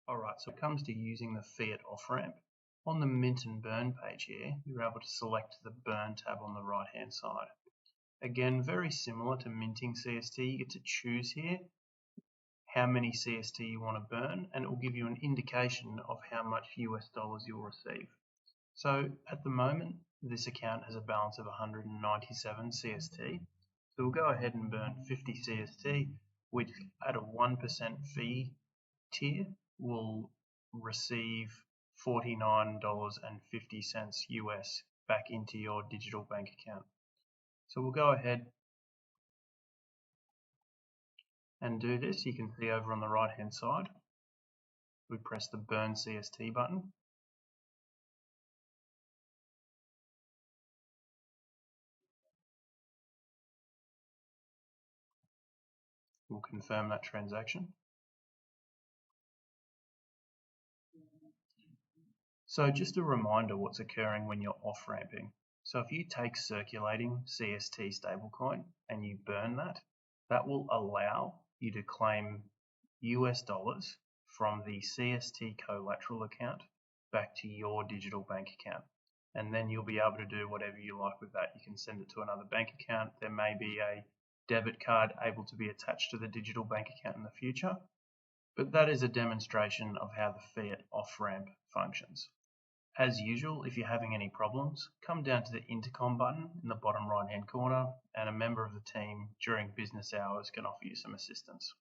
Alright, so it comes to using the fiat off-ramp. On the Mint and Burn page here, you're able to select the Burn tab on the right hand side. Again, very similar to minting CST, you get to choose here how many CST you want to burn, and it will give you an indication of how much US dollars you'll receive. So at the moment, this account has a balance of 197 CST. So we'll go ahead and burn 50 CST, which at a 1% fee tier will receive $49.50 US back into your digital bank account. So we'll go ahead and do this. You can see over on the right hand side, we press the Burn CST button. We'll confirm that transaction. So just a reminder what's occurring when you're off-ramping. So if you take circulating CST stablecoin and you burn that, that will allow you to claim US dollars from the CST Collateral Account back to your digital bank account. And then you'll be able to do whatever you like with that. You can send it to another bank account. There may be a debit card able to be attached to the digital bank account in the future. But that is a demonstration of how the fiat off-ramp functions. As usual, if you're having any problems, come down to the intercom button in the bottom right hand corner and a member of the team during business hours can offer you some assistance.